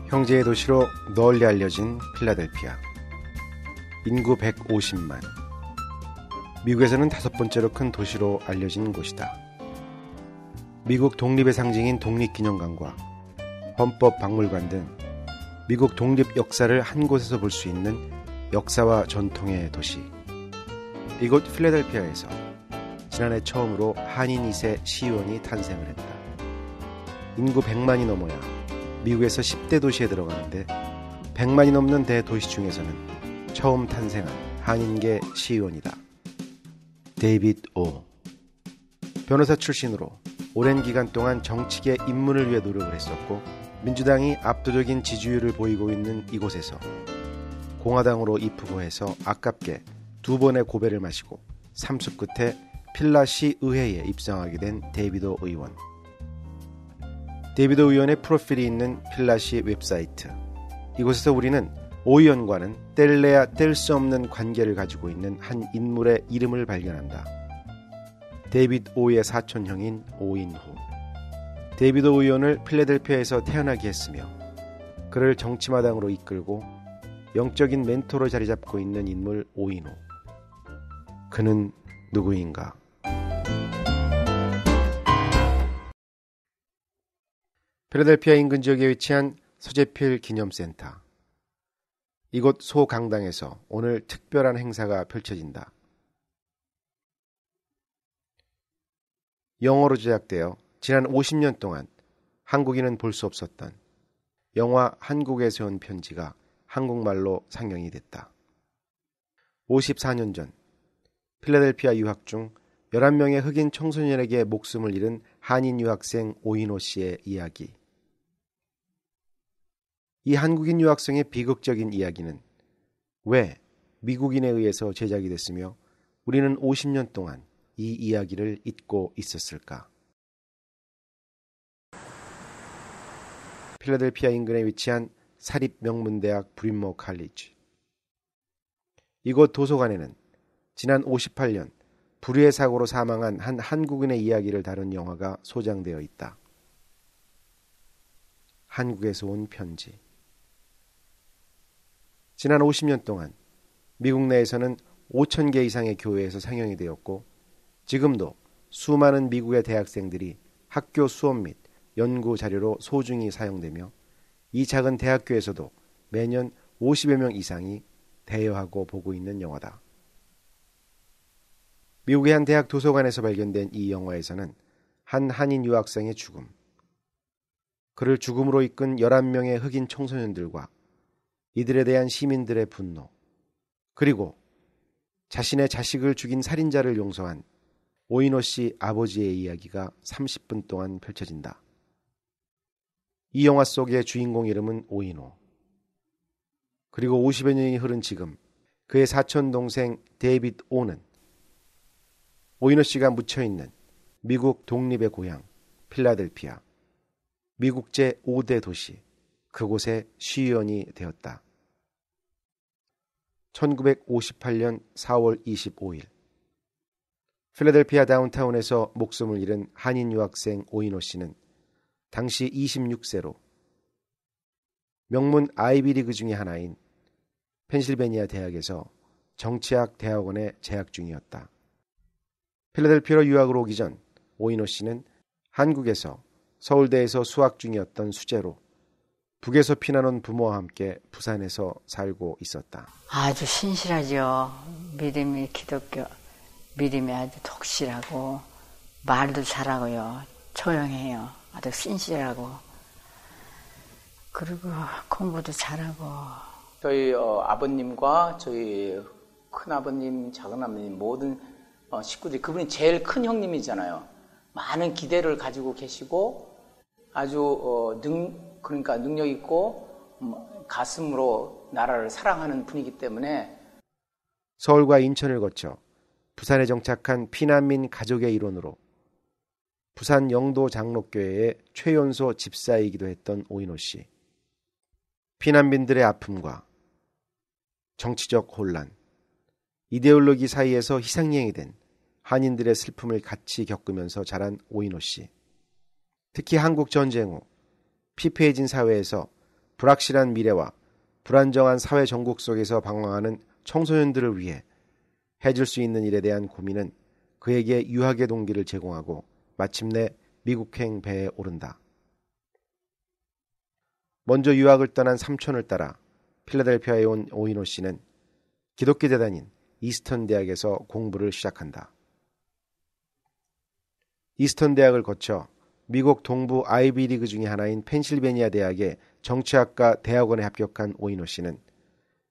형제의 도시로 널리 알려진 필라델피아. 인구 150만. 미국에서는 5번째로 큰 도시로 알려진 곳이다. 미국 독립의 상징인 독립기념관과 헌법박물관 등 미국 독립 역사를 한 곳에서 볼 수 있는 역사와 전통의 도시. 이곳 필라델피아에서 지난해 처음으로 한인 2세 시의원이 탄생을 했다. 인구 100만이 넘어야 미국에서 10대 도시에 들어가는데 100만이 넘는 대도시 중에서는 처음 탄생한 한인계 시의원이다. 데이빗 오. 변호사 출신으로 오랜 기간 동안 정치계 입문을 위해 노력을 했었고, 민주당이 압도적인 지지율을 보이고 있는 이곳에서 공화당으로 입후보 해서 아깝게 2번의 고배를 마시고 삼수 끝에 필라시 의회에 입성하게 된 데이비도 의원. 데이비도 의원의 프로필이 있는 필라시 웹사이트. 이곳에서 우리는 오 의원과는 뗄래야 뗄 수 없는 관계를 가지고 있는 한 인물의 이름을 발견한다. 데이빗 오의 사촌형인 오인호. 데이비도 의원을 필라델피아에서 태어나게 했으며 그를 정치마당으로 이끌고 영적인 멘토로 자리 잡고 있는 인물 오인호. 그는 누구인가? 필라델피아 인근 지역에 위치한 서재필 기념센터. 이곳 소강당에서 오늘 특별한 행사가 펼쳐진다. 영어로 제작되어 지난 50년 동안 한국인은 볼 수 없었던 영화 한국에서 온 편지가 한국말로 상영이 됐다. 54년 전 필라델피아 유학 중 11명의 흑인 청소년에게 목숨을 잃은 한인 유학생 오인호 씨의 이야기. 이 한국인 유학생의 비극적인 이야기는 왜 미국인에 의해서 제작이 됐으며 우리는 50년 동안 이 이야기를 잊고 있었을까? 필라델피아 인근에 위치한 사립명문대학 브린모 칼리지. 이곳 도서관에는 지난 58년 불의의 사고로 사망한 한 한국인의 이야기를 다룬 영화가 소장되어 있다. 한국에서 온 편지. 지난 50년 동안 미국 내에서는 5,000개 이상의 교회에서 상영이 되었고, 지금도 수많은 미국의 대학생들이 학교 수업 및 연구 자료로 소중히 사용되며, 이 작은 대학교에서도 매년 50여 명 이상이 대여하고 보고 있는 영화다. 미국의 한 대학 도서관에서 발견된 이 영화에서는 한 한인 유학생의 죽음, 그를 죽음으로 이끈 11명의 흑인 청소년들과 이들에 대한 시민들의 분노, 그리고 자신의 자식을 죽인 살인자를 용서한 오인호 씨 아버지의 이야기가 30분 동안 펼쳐진다. 이 영화 속의 주인공 이름은 오인호. 그리고 50여 년이 흐른 지금 그의 사촌 동생 데이빗 오는 오인호 씨가 묻혀있는 미국 독립의 고향 필라델피아, 미국 제5대 도시, 그곳의 시의원이 되었다. 1958년 4월 25일 필라델피아 다운타운에서 목숨을 잃은 한인 유학생 오인호 씨는 당시 26세로 명문 아이비리그 중의 하나인 펜실베니아 대학에서 정치학 대학원에 재학 중이었다. 필라델피아로 유학을 오기 전 오인호 씨는 한국에서 서울대에서 수학 중이었던 수재로 북에서 피난온 부모와 함께 부산에서 살고 있었다. 아주 신실하죠. 믿음이 기독교 믿음이 아주 독실하고 말도 잘하고요. 조용해요. 아주 신실하고 그리고 공부도 잘하고. 저희 아버님과 저희 큰아버님, 작은아버님 모든 식구들이 그분이 제일 큰 형님이잖아요. 많은 기대를 가지고 계시고 아주 그러니까 능력 있고 가슴으로 나라를 사랑하는 분이기 때문에 서울과 인천을 거쳐 부산에 정착한 피난민 가족의 일원으로 부산 영도 장로교회의 최연소 집사이기도 했던 오인호 씨. 피난민들의 아픔과 정치적 혼란, 이데올로기 사이에서 희생양이 된 한인들의 슬픔을 같이 겪으면서 자란 오인호 씨. 특히 한국 전쟁 후 피폐해진 사회에서 불확실한 미래와 불안정한 사회 정국 속에서 방황하는 청소년들을 위해 해줄 수 있는 일에 대한 고민은 그에게 유학의 동기를 제공하고 마침내 미국행 배에 오른다. 먼저 유학을 떠난 삼촌을 따라 필라델피아에 온 오이노 씨는 기독교 대단인 이스턴 대학에서 공부를 시작한다. 이스턴 대학을 거쳐 미국 동부 아이비리그 중의 하나인 펜실베니아 대학의 정치학과 대학원에 합격한 오이노 씨는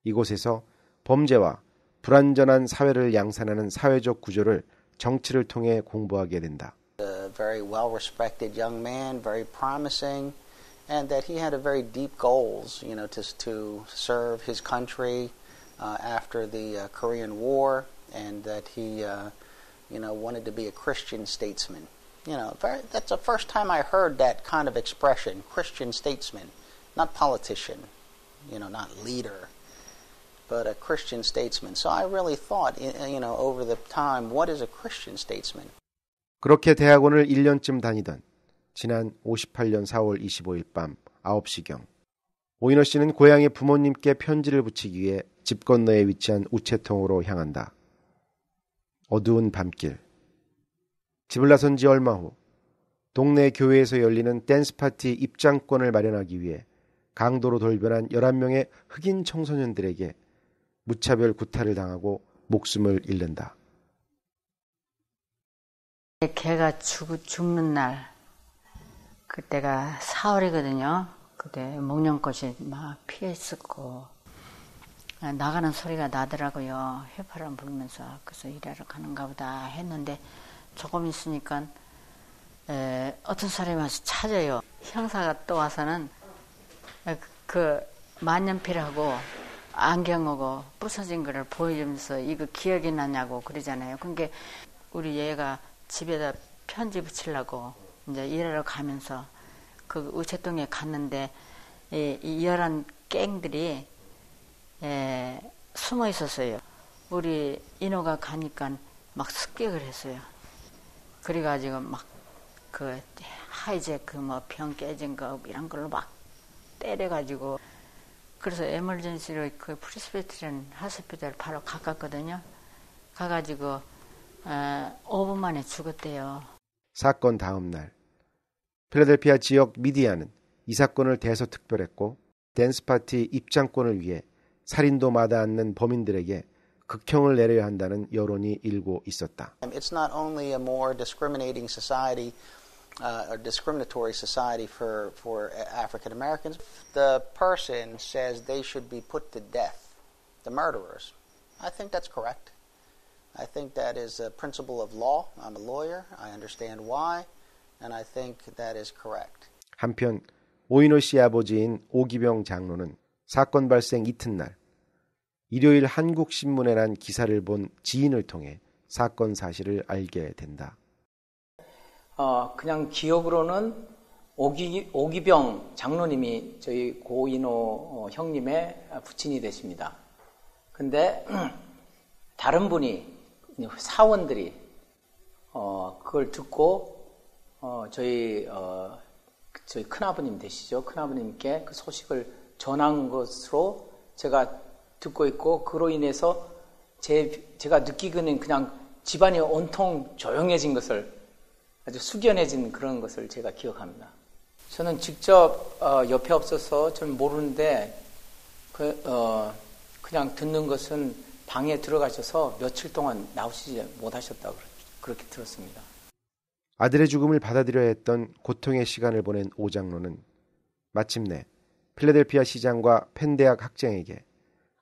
이곳에서 범죄와 불완전한 사회를 양산하는 사회적 구조를 정치를 통해 공부하게 된다. A very well-respected young man, very promising, and that he had a very deep goals, to serve his country after the Korean War, and that he, wanted to be a Christian statesman. That's the first time I heard that kind of expression, Christian statesman, not politician, not leader, but a Christian statesman. So I really thought, over the time, what is a Christian statesman? 그렇게 대학원을 1년쯤 다니던 지난 58년 4월 25일 밤 9시경 오이너 씨는 고향의 부모님께 편지를 붙이기 위해 집 건너에 위치한 우체통으로 향한다. 어두운 밤길. 집을 나선 지 얼마 후 동네 교회에서 열리는 댄스 파티 입장권을 마련하기 위해 강도로 돌변한 11명의 흑인 청소년들에게 무차별 구타를 당하고 목숨을 잃는다. 걔가 죽는 날, 그때가 4월이거든요. 그때 목련꽃이 막 피어있었고 나가는 소리가 나더라고요. 휘파람 불면서. 그래서 일하러 가는가 보다 했는데 조금 있으니까 어떤 사람이 와서 찾아요. 형사가 또 와서는 그 만년필하고 안경하고 부서진 거를 보여주면서 이거 기억이 나냐고 그러잖아요. 그러니까 우리 얘가 집에다 편지 붙이려고 이제 일하러 가면서 그 우체통에 갔는데 이 열한 갱들이 숨어 있었어요. 우리 인호가 가니까 막 습격을 했어요. 그래가지고 막 그 하이제크 뭐 병 깨진 거 이런 걸로 막 때려가지고 그래서 에멀전시로 그 프리스베트리안 하스피탈 바로 가깝거든요. 가가지고 5분 만에 죽었대요. 사건 다음 날 필라델피아 지역 미디어는 이 사건을 대서특별했고 댄스 파티 입장권을 위해 살인도 마다 않는 범인들에게 극형을 내려야 한다는 여론이 일고 있었다. It's not only a more discriminating society, or discriminatory society for African Americans. The person says they should be put to death. The murderers. I think that's correct. I think that is a principle of law. I'm a lawyer. I understand why, and I think that is correct. 한편 오이노 씨 아버지인 오기병 장로는 사건 발생 이튿날 일요일 한국신문에 난 기사를 본 지인을 통해 사건 사실을 알게 된다. 그냥 기억으로는 오기병 장로님이 저희 고인호 형님의 부친이 되십니다. 근데 다른 분이 사원들이 그걸 듣고 저희 큰아버님 되시죠. 큰아버님께 그 소식을 전한 것으로 제가 듣고 있고 그로 인해서 제가 느끼기는 그냥 집안이 온통 조용해진 것을 아주 숙연해진 그런 것을 제가 기억합니다. 저는 직접 옆에 없어서 저는 모르는데 그냥 듣는 것은 방에 들어가셔서 며칠 동안 나오시지 못하셨다고 그렇게 들었습니다. 아들의 죽음을 받아들여야 했던 고통의 시간을 보낸 오 장로는 마침내 필라델피아 시장과 펜대학 학생에게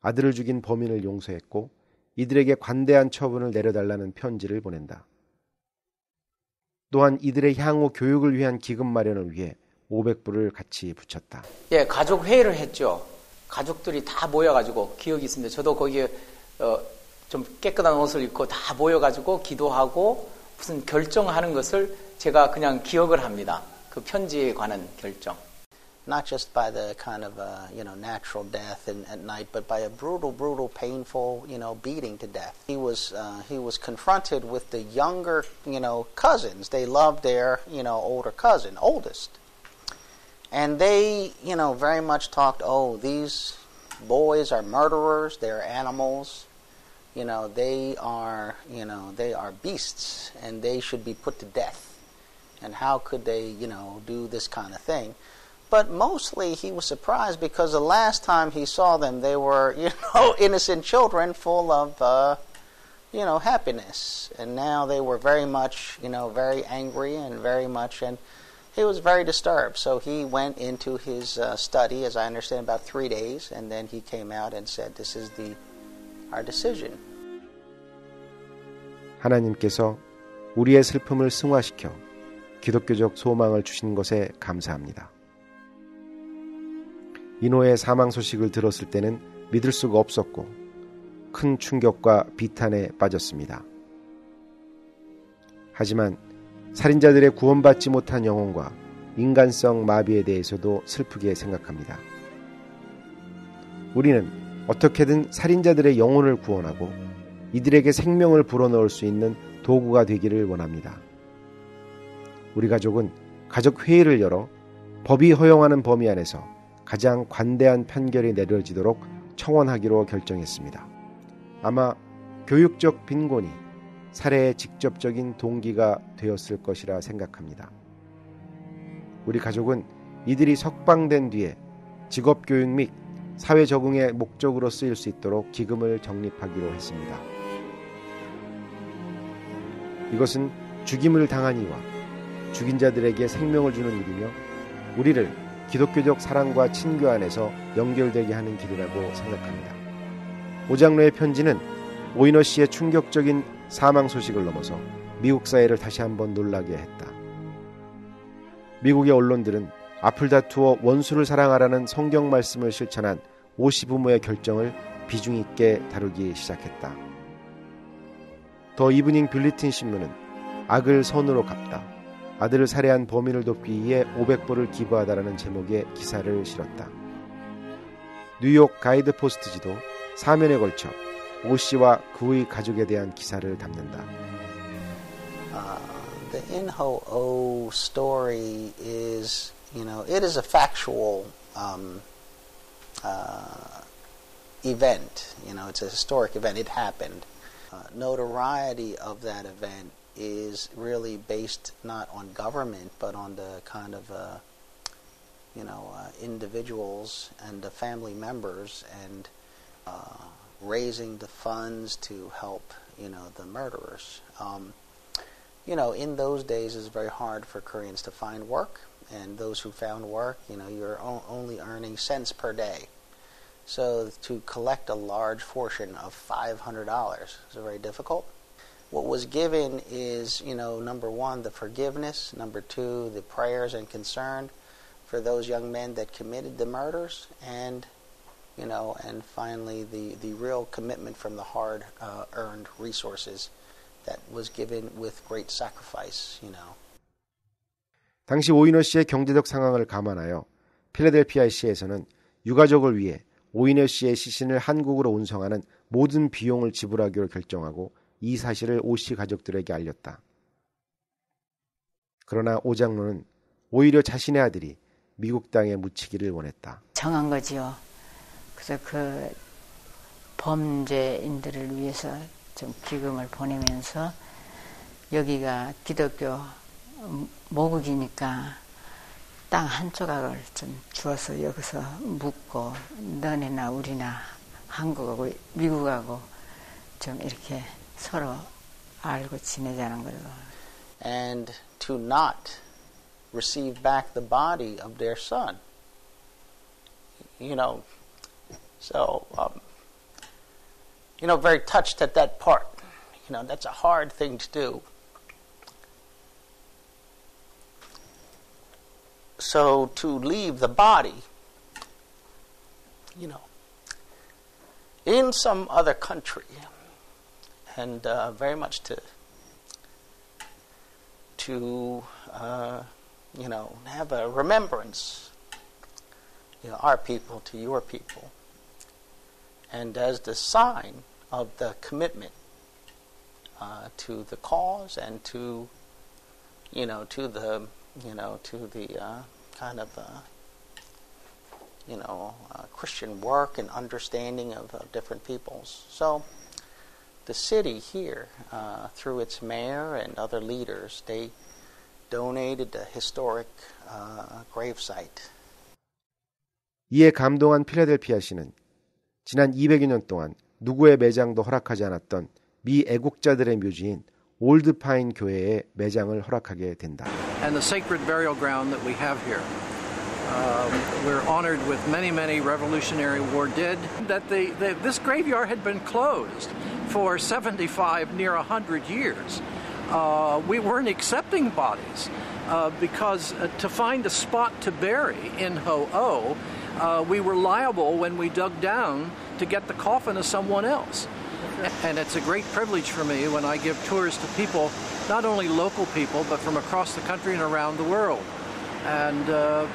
아들을 죽인 범인을 용서했고 이들에게 관대한 처분을 내려달라는 편지를 보낸다. 또한 이들의 향후 교육을 위한 기금 마련을 위해 500불을 같이 붙였다. 예, 가족 회의를 했죠. 가족들이 다 모여가지고 기억이 있습니다. 저도 거기에 좀 깨끗한 옷을 입고 다 모여가지고 기도하고 무슨 결정하는 것을 제가 그냥 기억을 합니다. 그 편지에 관한 결정. Not just by the kind of natural death at night, but by a brutal, painful, beating to death. He was confronted with the younger, cousins. They loved their, older cousin, oldest, And they, very much talked, oh, these boys are murderers, they're animals, they are beasts, and they should be put to death. And how could they, do this kind of thing? But mostly he was surprised because the last time he saw them, they were, innocent children full of, happiness. And now they were very much, very angry and very much, and he was very disturbed. So he went into his study, as I understand, about 3 days, and then he came out and said, this is our decision. 하나님께서 우리의 슬픔을 승화시켜 기독교적 소망을 주신 것에 감사합니다. 이노의 사망 소식을 들었을 때는 믿을 수가 없었고 큰 충격과 비탄에 빠졌습니다. 하지만 살인자들의 구원받지 못한 영혼과 인간성 마비에 대해서도 슬프게 생각합니다. 우리는 어떻게든 살인자들의 영혼을 구원하고 이들에게 생명을 불어넣을 수 있는 도구가 되기를 원합니다. 우리 가족은 가족 회의를 열어 법이 허용하는 범위 안에서 가장 관대한 판결이 내려지도록 청원하기로 결정했습니다. 아마 교육적 빈곤이 살해의 직접적인 동기가 되었을 것이라 생각합니다. 우리 가족은 이들이 석방된 뒤에 직업교육 및 사회 적응의 목적으로 쓰일 수 있도록 기금을 적립하기로 했습니다. 이것은 죽임을 당한 이와 죽인 자들에게 생명을 주는 일이며 우리를 기독교적 사랑과 친교 안에서 연결되게 하는 길이라고 생각합니다. 오장로의 편지는 오이너 씨의 충격적인 사망 소식을 넘어서 미국 사회를 다시 한번 놀라게 했다. 미국의 언론들은 앞을 다투어 원수를 사랑하라는 성경 말씀을 실천한 오씨 부모의 결정을 비중 있게 다루기 시작했다. 더 이브닝 뷰리틴 신문은 악을 선으로 갚다. 아들을 살해한 범인을 돕기 위해 500불을 기부하다라는 제목의 기사를 실었다. 뉴욕 가이드 포스트지도 사면에 걸쳐 오 씨와 그의 가족에 대한 기사를 담는다. The In-Ho-Oh story is, it is a factual event. It's a historic event. It happened. Notoriety of that event is really based not on government, but on the kind of, individuals and the family members and raising the funds to help, the murderers. In those days, it's very hard for Koreans to find work, and those who found work, you're only earning cents per day. So to collect a large portion of $500 is very difficult. What was given is, number one, the forgiveness, number two, the prayers and concern for those young men that committed the murders, and finally the real commitment from the hard-earned resources that was given with great sacrifice, 당시 오이너 씨의 경제적 상황을 감안하여 필라델피아 시에서는 유가족을 위해 오이너 씨의 시신을 한국으로 운송하는 모든 비용을 지불하기로 결정하고 이 사실을 오 씨 가족들에게 알렸다. 그러나 오 장로는 오히려 자신의 아들이 미국 땅에 묻히기를 원했다. 정한 거지요. 그래서 그 범죄인들을 위해서 좀 기금을 보내면서 여기가 기독교 모국이니까 땅 한 조각을 좀 주어서 여기서 묻고 너네나 우리나 한국하고 미국하고 좀 이렇게 서로 알고 지내자는 거죠. And to not receive back the body of their son. So, very touched at that part. That's a hard thing to do. So to leave the body, in some other country, and very much to have a remembrance, our people to your people, and as the sign of the commitment to the cause and to the kind of Christian work and understanding of different peoples. So the city here, through its mayor and other leaders, they donated a historic gravesite. 이에 감동한 필라델피아시는 지난 200여 년 동안 누구의 매장도 허락하지 않았던 미 애국자들의 묘지인 올드파인 교회에 매장을 허락하게 된다. And the sacred burial ground that we have here. We're honored with many, many Revolutionary War dead. That this graveyard had been closed for 75, near 100 years. We weren't accepting bodies because to find a spot to bury in Ho-Oh, we were liable when we dug down to get the coffin of someone else. And it's a great privilege for me when I give tours to people, not only local people, but from across the country and around the world. And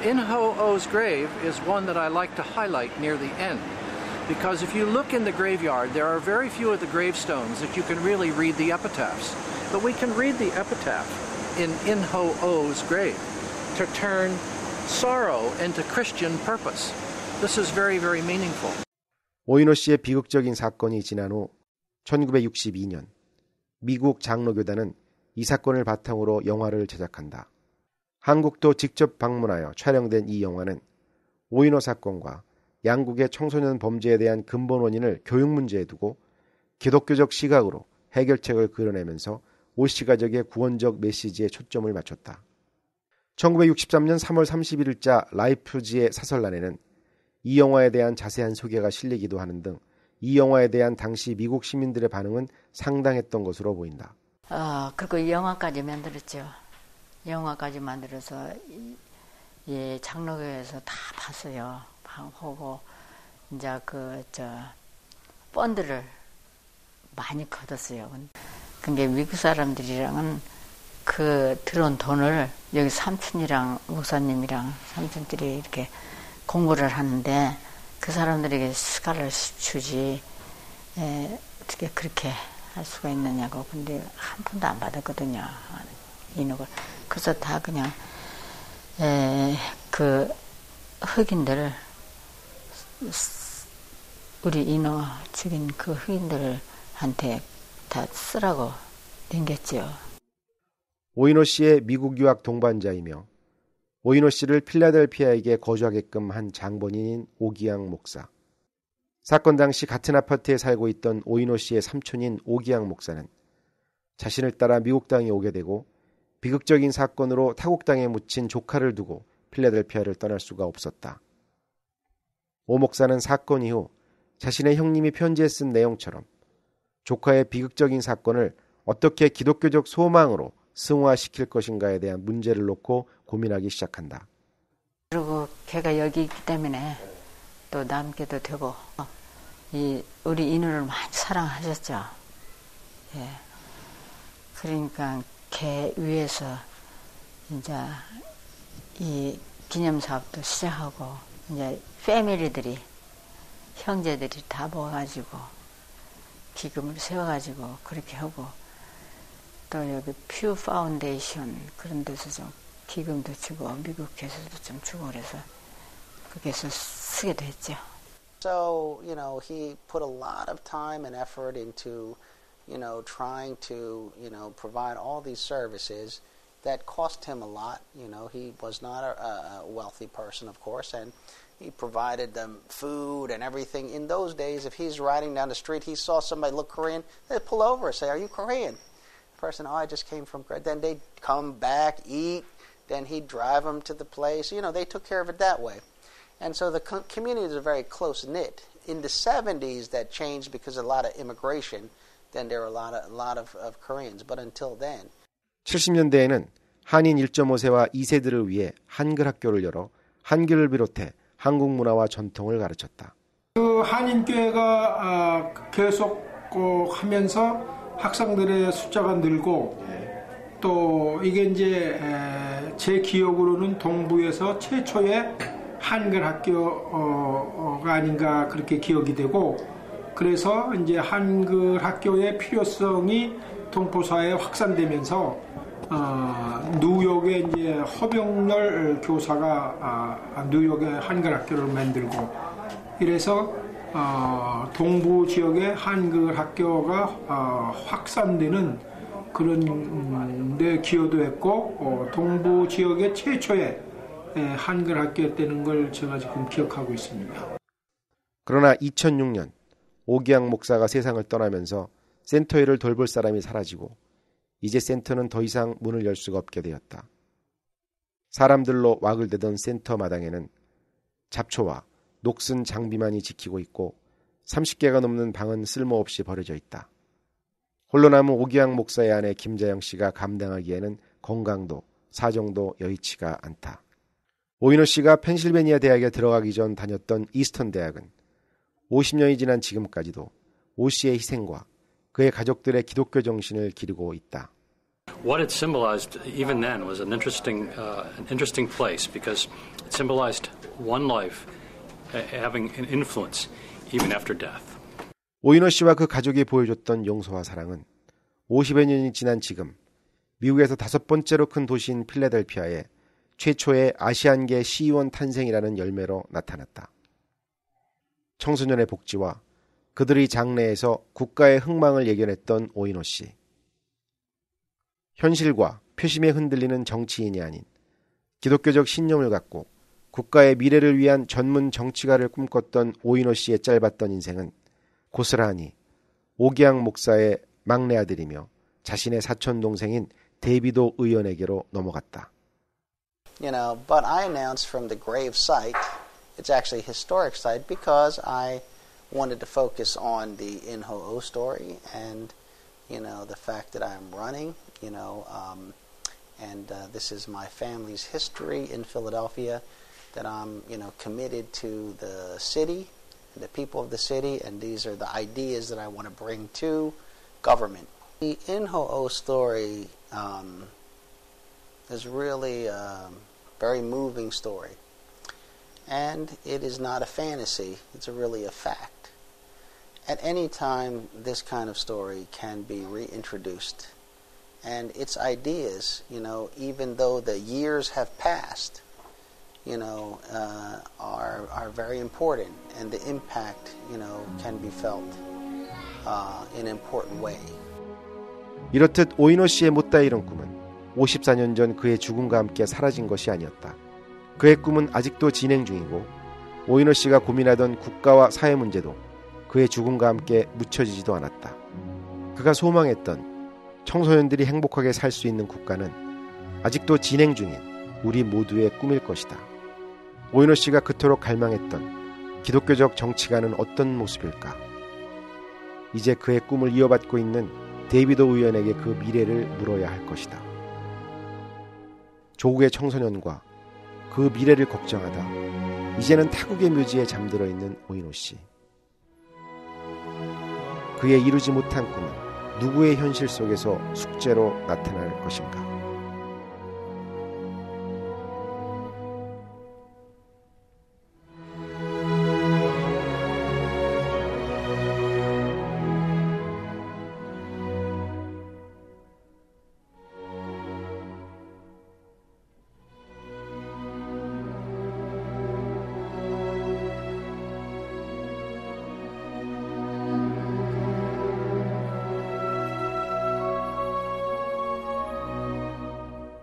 in Ho-Oh's grave is one that I like to highlight near the end. Because if you look in the graveyard, there are very few of the gravestones that you can really read the epitaphs. But we can read the epitaph in Ho-Oh's grave to turn sorrow into Christian purpose. This is very, very meaningful. 오이노 씨의 비극적인 사건이 지난 후 1962년 미국 장로교단은 이 사건을 바탕으로 영화를 제작한다. 한국도 직접 방문하여 촬영된 이 영화는 오이노 사건과 양국의 청소년 범죄에 대한 근본 원인을 교육 문제에 두고 기독교적 시각으로 해결책을 그려내면서 오 씨 가족의 구원적 메시지에 초점을 맞췄다. 1963년 3월 31일자 라이프지의 사설란에는 이 영화에 대한 자세한 소개가 실리기도 하는 등 이 영화에 대한 당시 미국 시민들의 반응은 상당했던 것으로 보인다. 그리고 이 영화까지 만들었죠. 영화까지 만들어서 예, 장로교에서 다 봤어요. 보고 이제 펀드를 많이 걷었어요. 근데 미국 사람들이랑은 그 들어온 돈을 여기 삼촌이랑 목사님이랑 삼촌들이 이렇게 공부를 하는데 그 사람들에게 스카를 주지 어떻게 그렇게 할 수가 있느냐고. 근데 한 푼도 안 받았거든요. 인옥을. 그래서 다 그냥 그 흑인들 우리 인어 죽인 그 흑인들한테 다 쓰라고 댕겼지요. 오이노 씨의 미국 유학 동반자이며 오이노 씨를 필라델피아에게 거주하게끔 한 장본인인 오기양 목사. 사건 당시 같은 아파트에 살고 있던 오이노 씨의 삼촌인 오기양 목사는 자신을 따라 미국 땅에 오게 되고 비극적인 사건으로 타국 땅에 묻힌 조카를 두고 필라델피아를 떠날 수가 없었다. 오 목사는 사건 이후 자신의 형님이 편지에 쓴 내용처럼 조카의 비극적인 사건을 어떻게 기독교적 소망으로 승화시킬 것인가에 대한 문제를 놓고 고민하기 시작한다. 그리고 걔가 여기 있기 때문에 또 남게도 되고 우리 인우를 많이 사랑하셨죠. 예. 그러니까 걔 위해서 이제 이 기념사업도 시작하고 이제 패밀리들이 형제들이 다 모아가지고 기금을 세워가지고 그렇게 하고 또 여기 퓨 파운데이션 그런 데서 좀 기금도 주고 미국에서도 좀 주고 그래서 거기서 쓰게 됐죠. So, he put a lot of time and effort into, trying to, provide all these services that cost him a lot. He was not a wealthy person, of course, and he provided them food and everything. In those days, if he's riding down the street, he saw somebody look Korean, they'd pull over and say, "Are you Korean?" The person, "Oh, I just came from Korea." Then they'd come back, eat, then he'd drive them to the place. They took care of it that way. And so the communities are very close-knit. In the 70s, that changed because of a lot of immigration. Then there were a lot of Koreans. But until then. 70년대에는 한인 1.5세와 2세들을 위해 한글 학교를 열어 한글을 비롯해 한국 문화와 전통을 가르쳤다. 그 한인교회가 계속 하면서 학생들의 숫자가 늘고 또 이게 이제 제 기억으로는 동부에서 최초의 한글 학교가 아닌가 그렇게 기억이 되고 그래서 이제 한글 학교의 필요성이 동포사회에 확산되면서 뉴욕에 이제 허병렬 교사가 뉴욕에 한글 학교를 만들고 이래서 동부 지역의 한글 학교가 확산되는 그런 데 기여도 했고 동부 지역의 최초의 한글 학교였다는 걸 제가 지금 기억하고 있습니다. 그러나 2006년 오기양 목사가 세상을 떠나면서 센터 일을 돌볼 사람이 사라지고 이제 센터는 더 이상 문을 열 수가 없게 되었다. 사람들로 와글대던 센터 마당에는 잡초와 녹슨 장비만이 지키고 있고 30개가 넘는 방은 쓸모없이 버려져 있다. 홀로 남은 오기양 목사의 아내 김자영 씨가 감당하기에는 건강도 사정도 여의치가 않다. 오인호 씨가 펜실베니아 대학에 들어가기 전 다녔던 이스턴 대학은 50년이 지난 지금까지도 오 씨의 희생과 그의 가족들의 기독교 정신을 기르고 있다. What it symbolized even then was an interesting place because it symbolized one life having an influence even after death. 오인호 씨와 그 가족이 보여줬던 용서와 사랑은 50여 년이 지난 지금 미국에서 5번째로 큰 도시인 필라델피아에 최초의 아시안계 시의원 탄생이라는 열매로 나타났다. 청소년의 복지와 그들의 장래에서 국가의 흥망을 예견했던 오인호 씨. 현실과 표심에 흔들리는 정치인이 아닌 기독교적 신념을 갖고 국가의 미래를 위한 전문 정치가를 꿈꿨던 오인호 씨의 짧았던 인생은 고스란히 오기양 목사의 막내 아들이며 자신의 사촌 동생인 데이비도 의원에게로 넘어갔다. But I announced from the grave site, it's actually a historic site because I wanted to focus on the In-Ho-Oh story and, the fact that I'm running, and this is my family's history in Philadelphia, that I'm, committed to the city, the people of the city, and these are the ideas that I want to bring to government. The In-Ho-Oh story is really a very moving story. And it is not a fantasy, it's really a fact. At any time, this kind of story can be reintroduced. And its ideas, even though the years have passed, are very important. And the impact, can be felt in an important way. 이렇듯 오인호 씨의 못다 이룬 꿈은 54년 전 그의 죽음과 함께 사라진 것이 아니었다. 그의 꿈은 아직도 진행 중이고 오인호 씨가 고민하던 국가와 사회 문제도 그의 죽음과 함께 묻혀지지도 않았다. 그가 소망했던 청소년들이 행복하게 살 수 있는 국가는 아직도 진행 중인 우리 모두의 꿈일 것이다. 오인호 씨가 그토록 갈망했던 기독교적 정치가는 어떤 모습일까? 이제 그의 꿈을 이어받고 있는 데이비도 의원에게 그 미래를 물어야 할 것이다. 조국의 청소년과 그 미래를 걱정하다 이제는 타국의 묘지에 잠들어 있는 오인호 씨. 그의 이루지 못한 꿈은 누구의 현실 속에서 숙제로 나타날 것인가?